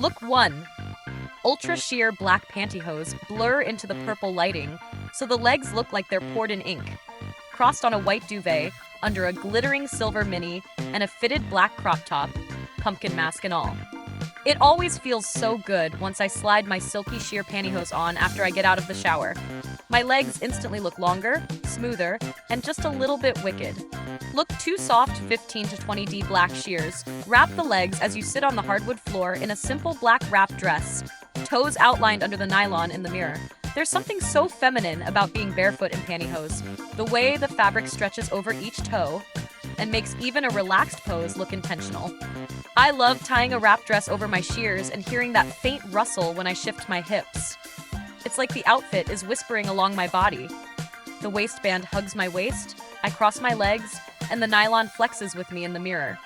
Look 1. Ultra sheer black pantyhose blur into the purple lighting, so the legs look like they're poured in ink. Crossed on a white duvet, under a glittering silver mini, and a fitted black crop top, pumpkin mask and all. It always feels so good once I slide my silky sheer pantyhose on after I get out of the shower. My legs instantly look longer, smoother, and just a little bit wicked. Look 2 soft 15 to 20D black sheers. Wrap the legs as you sit on the hardwood floor in a simple black wrap dress, toes outlined under the nylon in the mirror. There's something so feminine about being barefoot in pantyhose. The way the fabric stretches over each toe and makes even a relaxed pose look intentional. I love tying a wrap dress over my sheers and hearing that faint rustle when I shift my hips. It's like the outfit is whispering along my body. The waistband hugs my waist, I cross my legs, and the nylon flexes with me in the mirror,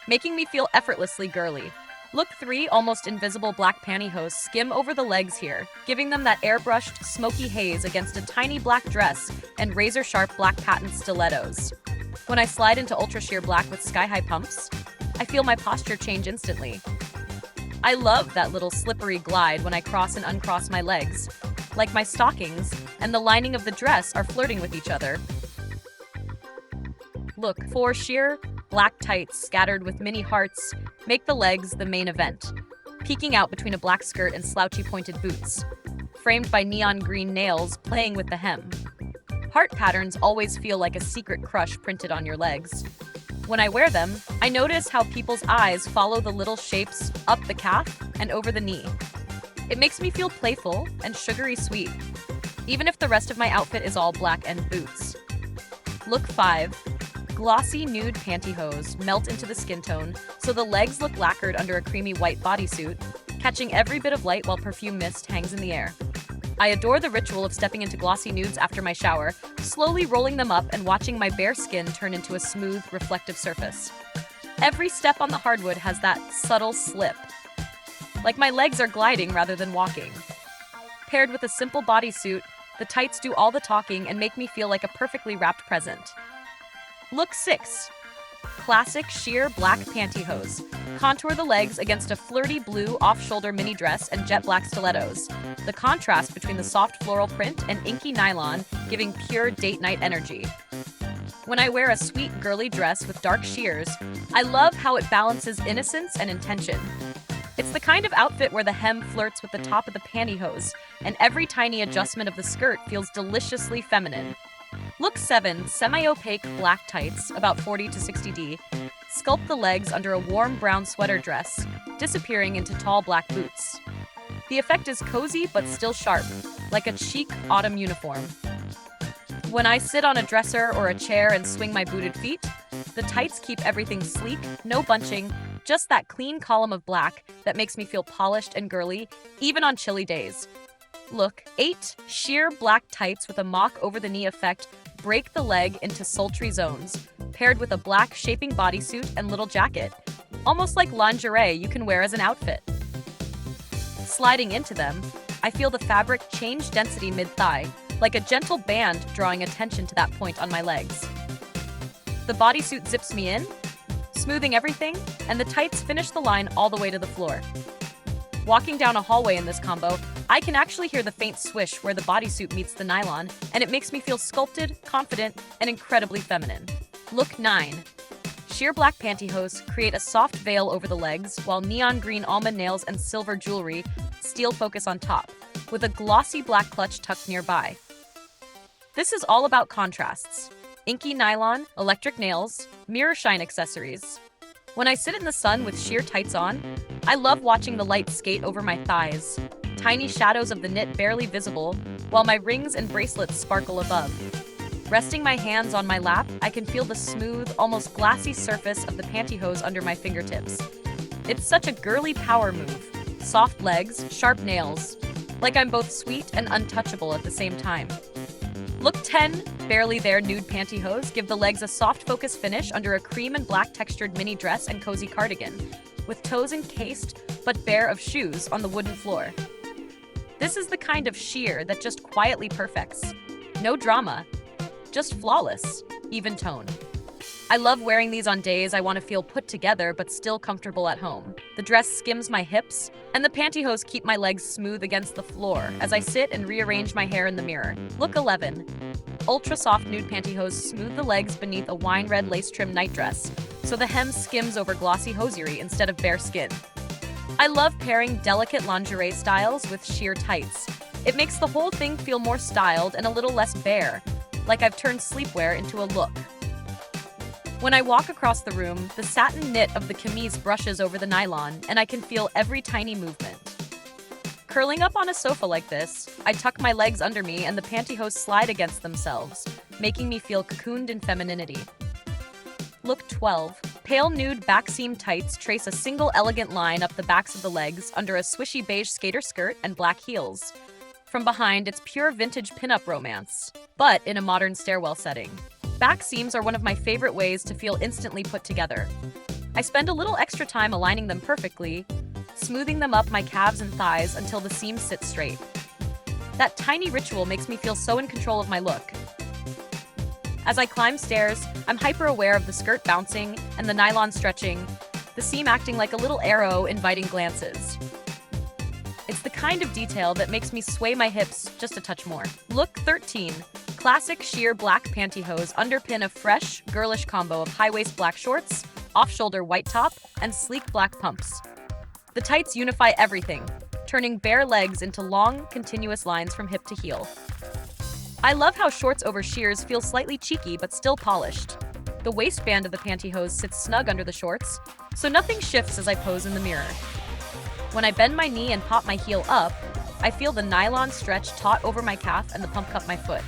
making me feel effortlessly girly. Look 3 almost invisible black pantyhose skim over the legs here, giving them that airbrushed, smoky haze against a tiny black dress and razor-sharp black patent stilettos. When I slide into ultra sheer black with sky-high pumps, I feel my posture change instantly. I love that little slippery glide when I cross and uncross my legs, like my stockings and the lining of the dress are flirting with each other. Look 4 sheer black tights scattered with mini hearts make the legs the main event, peeking out between a black skirt and slouchy pointed boots, framed by neon green nails playing with the hem. Heart patterns always feel like a secret crush printed on your legs. When I wear them, I notice how people's eyes follow the little shapes up the calf and over the knee. It makes me feel playful and sugary sweet, even if the rest of my outfit is all black and boots. Look 5. Glossy nude pantyhose melt into the skin tone, so the legs look lacquered under a creamy white bodysuit, catching every bit of light while perfume mist hangs in the air. I adore the ritual of stepping into glossy nudes after my shower, slowly rolling them up and watching my bare skin turn into a smooth, reflective surface. Every step on the hardwood has that subtle slip, like my legs are gliding rather than walking. Paired with a simple bodysuit, the tights do all the talking and make me feel like a perfectly wrapped present. Look 6. Classic sheer black pantyhose. Contour the legs against a flirty blue off-shoulder mini dress and jet black stilettos. The contrast between the soft floral print and inky nylon, giving pure date night energy. When I wear a sweet girly dress with dark sheers, I love how it balances innocence and intention. It's the kind of outfit where the hem flirts with the top of the pantyhose, and every tiny adjustment of the skirt feels deliciously feminine. Look 7. Semi-opaque black tights, about 40 to 60D, sculpt the legs under a warm brown sweater dress, disappearing into tall black boots. The effect is cozy but still sharp, like a chic autumn uniform. When I sit on a dresser or a chair and swing my booted feet, the tights keep everything sleek, no bunching, just that clean column of black that makes me feel polished and girly, even on chilly days. Look 8. Sheer black tights with a mock over-the-knee effect break the leg into sultry zones, paired with a black shaping bodysuit and little jacket, almost like lingerie you can wear as an outfit. Sliding into them, I feel the fabric change density mid-thigh, like a gentle band drawing attention to that point on my legs. The bodysuit zips me in, smoothing everything, and the tights finish the line all the way to the floor. Walking down a hallway in this combo, I can actually hear the faint swish where the bodysuit meets the nylon, and it makes me feel sculpted, confident, and incredibly feminine. Look 9. Sheer black pantyhose create a soft veil over the legs, while neon green almond nails and silver jewelry steal focus on top, with a glossy black clutch tucked nearby. This is all about contrasts. Inky nylon, electric nails, mirror shine accessories. When I sit in the sun with sheer tights on, I love watching the light skate over my thighs, tiny shadows of the knit barely visible, while my rings and bracelets sparkle above. Resting my hands on my lap, I can feel the smooth, almost glassy surface of the pantyhose under my fingertips. It's such a girly power move. Soft legs, sharp nails, like I'm both sweet and untouchable at the same time. Look 10. Barely There nude pantyhose give the legs a soft focus finish under a cream and black textured mini dress and cozy cardigan, with toes encased but bare of shoes on the wooden floor. This is the kind of sheer that just quietly perfects. No drama, just flawless, even tone. I love wearing these on days I want to feel put together but still comfortable at home. The dress skims my hips, and the pantyhose keep my legs smooth against the floor as I sit and rearrange my hair in the mirror. Look 11. Ultra soft nude pantyhose smooth the legs beneath a wine red lace trim nightdress, so the hem skims over glossy hosiery instead of bare skin. I love pairing delicate lingerie styles with sheer tights. It makes the whole thing feel more styled and a little less bare, like I've turned sleepwear into a look. When I walk across the room, the satin knit of the camise brushes over the nylon, and I can feel every tiny movement. Curling up on a sofa like this, I tuck my legs under me and the pantyhose slide against themselves, making me feel cocooned in femininity. Look 12. Pale nude backseam tights trace a single elegant line up the backs of the legs under a swishy beige skater skirt and black heels. From behind, it's pure vintage pinup romance, but in a modern stairwell setting. Back seams are one of my favorite ways to feel instantly put together. I spend a little extra time aligning them perfectly, smoothing them up my calves and thighs until the seams sit straight. That tiny ritual makes me feel so in control of my look. As I climb stairs, I'm hyper aware of the skirt bouncing and the nylon stretching, the seam acting like a little arrow inviting glances. It's the kind of detail that makes me sway my hips just a touch more. Look 13. Classic sheer black pantyhose underpin a fresh, girlish combo of high-waist black shorts, off-shoulder white top, and sleek black pumps. The tights unify everything, turning bare legs into long, continuous lines from hip to heel. I love how shorts over sheers feel slightly cheeky but still polished. The waistband of the pantyhose sits snug under the shorts, so nothing shifts as I pose in the mirror. When I bend my knee and pop my heel up, I feel the nylon stretch taut over my calf and the pump cup my foot.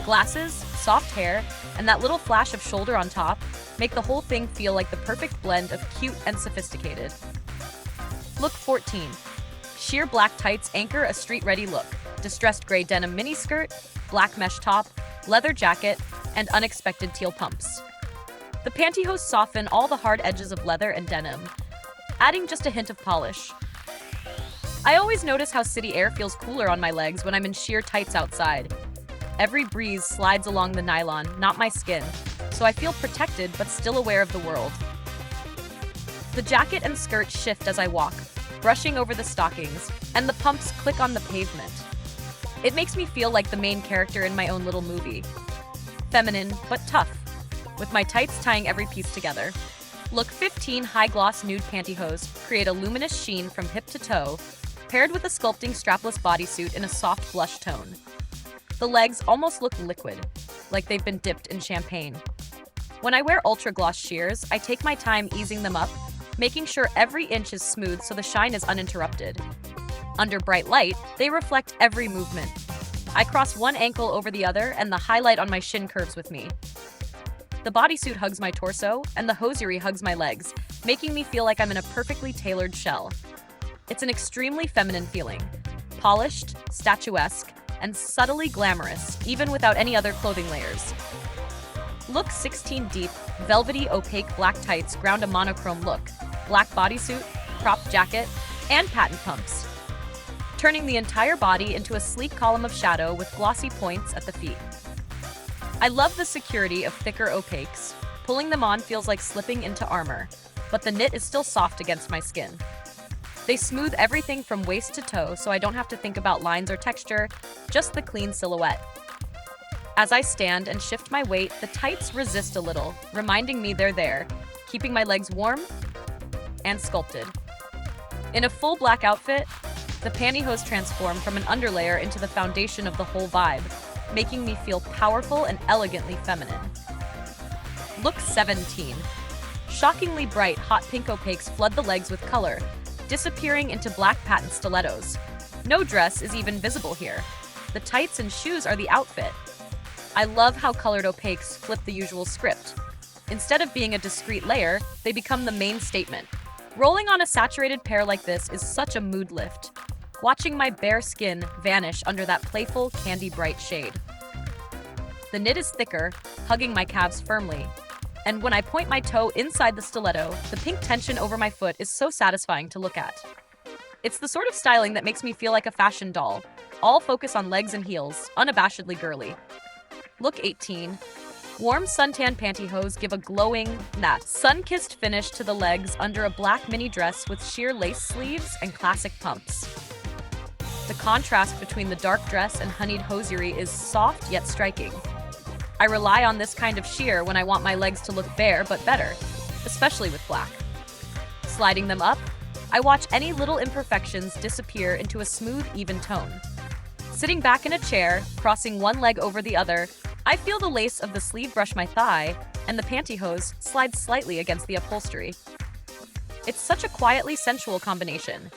Glasses, soft hair, and that little flash of shoulder on top make the whole thing feel like the perfect blend of cute and sophisticated. Look 14. Sheer black tights anchor a street-ready look. Distressed gray denim miniskirt, black mesh top, leather jacket, and unexpected teal pumps. The pantyhose soften all the hard edges of leather and denim, adding just a hint of polish. I always notice how city air feels cooler on my legs when I'm in sheer tights outside. Every breeze slides along the nylon, not my skin, so I feel protected but still aware of the world. The jacket and skirt shift as I walk, brushing over the stockings, and the pumps click on the pavement. It makes me feel like the main character in my own little movie. Feminine, but tough, with my tights tying every piece together. Look 15. High-gloss nude pantyhose create a luminous sheen from hip to toe, paired with a sculpting strapless bodysuit in a soft blush tone. The legs almost look liquid, like they've been dipped in champagne. When I wear ultra-gloss sheers, I take my time easing them up, making sure every inch is smooth so the shine is uninterrupted. Under bright light, they reflect every movement. I cross one ankle over the other and the highlight on my shin curves with me. The bodysuit hugs my torso, and the hosiery hugs my legs, making me feel like I'm in a perfectly tailored shell. It's an extremely feminine feeling. Polished, statuesque, and subtly glamorous, even without any other clothing layers. Look 16. Deep, velvety opaque black tights ground a monochrome look, black bodysuit, cropped jacket, and patent pumps, turning the entire body into a sleek column of shadow with glossy points at the feet. I love the security of thicker opaques. Pulling them on feels like slipping into armor, but the knit is still soft against my skin. They smooth everything from waist to toe so I don't have to think about lines or texture, just the clean silhouette. As I stand and shift my weight, the tights resist a little, reminding me they're there, keeping my legs warm and sculpted. In a full black outfit, the pantyhose transform from an underlayer into the foundation of the whole vibe, making me feel powerful and elegantly feminine. Look 17. Shockingly bright, hot pink opaques flood the legs with color, disappearing into black patent stilettos. No dress is even visible here. The tights and shoes are the outfit. I love how colored opaques flip the usual script. Instead of being a discreet layer, they become the main statement. Rolling on a saturated pair like this is such a mood lift, watching my bare skin vanish under that playful, candy-bright shade. The knit is thicker, hugging my calves firmly, and when I point my toe inside the stiletto, the pink tension over my foot is so satisfying to look at. It's the sort of styling that makes me feel like a fashion doll, all focus on legs and heels, unabashedly girly. Look 18. Warm suntan pantyhose give a glowing, sun-kissed finish to the legs under a black mini dress with sheer lace sleeves and classic pumps. The contrast between the dark dress and honeyed hosiery is soft yet striking. I rely on this kind of sheer when I want my legs to look bare but better, especially with black. Sliding them up, I watch any little imperfections disappear into a smooth, even tone. Sitting back in a chair, crossing one leg over the other, I feel the lace of the sleeve brush my thigh, and the pantyhose slides slightly against the upholstery. It's such a quietly sensual combination.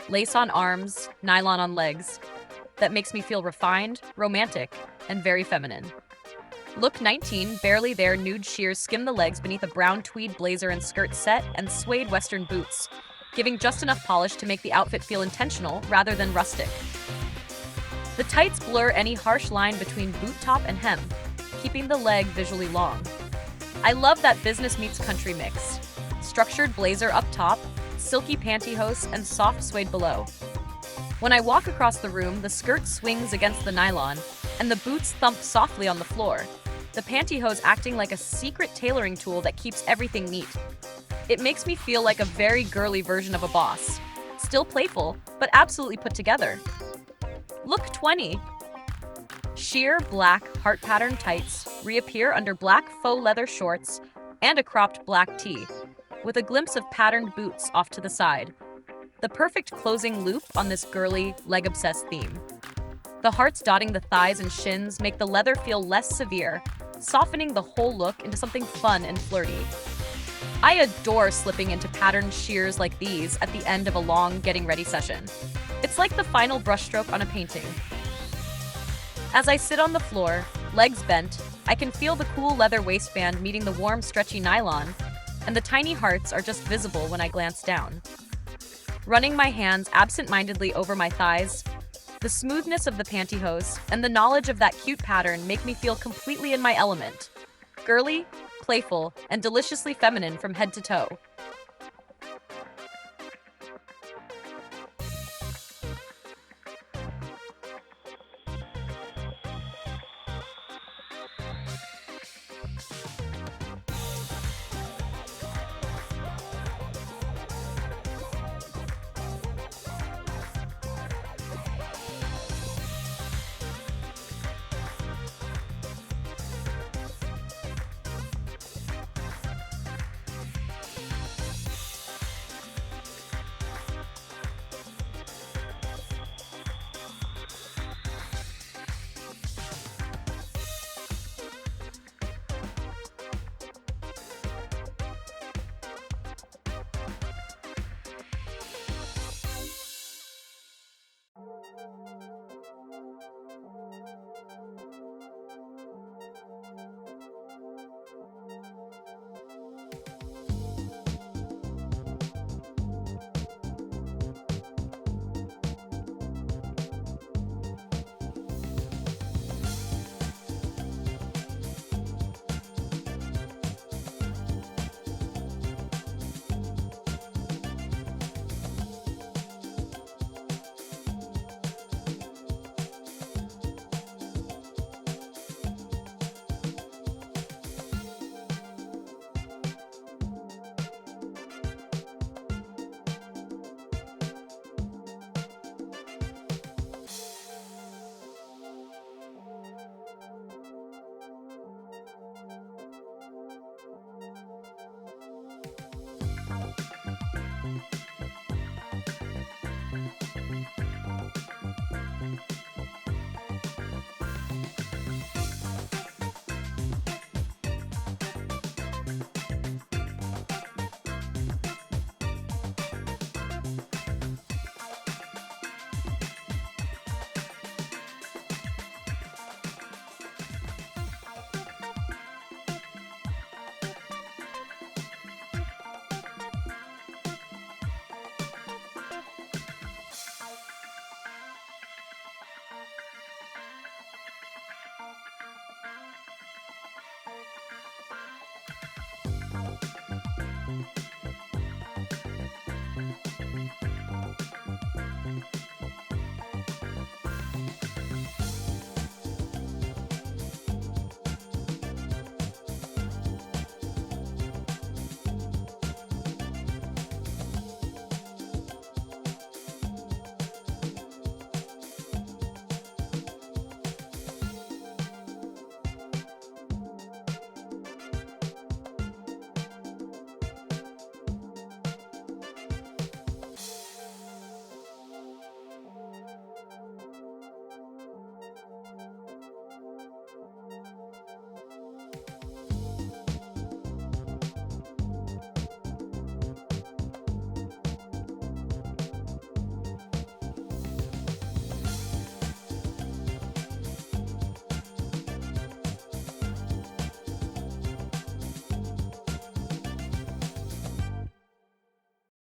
Lace on arms, nylon on legs, that makes me feel refined, romantic, and very feminine. Look 19, barely there nude sheers skim the legs beneath a brown tweed blazer and skirt set and suede western boots, giving just enough polish to make the outfit feel intentional rather than rustic. The tights blur any harsh line between boot top and hem, keeping the leg visually long. I love that business meets country mix. Structured blazer up top, silky pantyhose, and soft suede below. When I walk across the room, the skirt swings against the nylon, and the boots thump softly on the floor, the pantyhose acting like a secret tailoring tool that keeps everything neat. It makes me feel like a very girly version of a boss. Still playful, but absolutely put together. Look 20. Sheer black heart pattern tights reappear under black faux leather shorts and a cropped black tee, with a glimpse of patterned boots off to the side. The perfect closing loop on this girly, leg-obsessed theme. The hearts dotting the thighs and shins make the leather feel less severe, softening the whole look into something fun and flirty. I adore slipping into patterned sheers like these at the end of a long getting-ready session. It's like the final brushstroke on a painting. As I sit on the floor, legs bent, I can feel the cool leather waistband meeting the warm, stretchy nylon, and the tiny hearts are just visible when I glance down. Running my hands absent-mindedly over my thighs, the smoothness of the pantyhose and the knowledge of that cute pattern make me feel completely in my element. Girly, playful, and deliciously feminine from head to toe.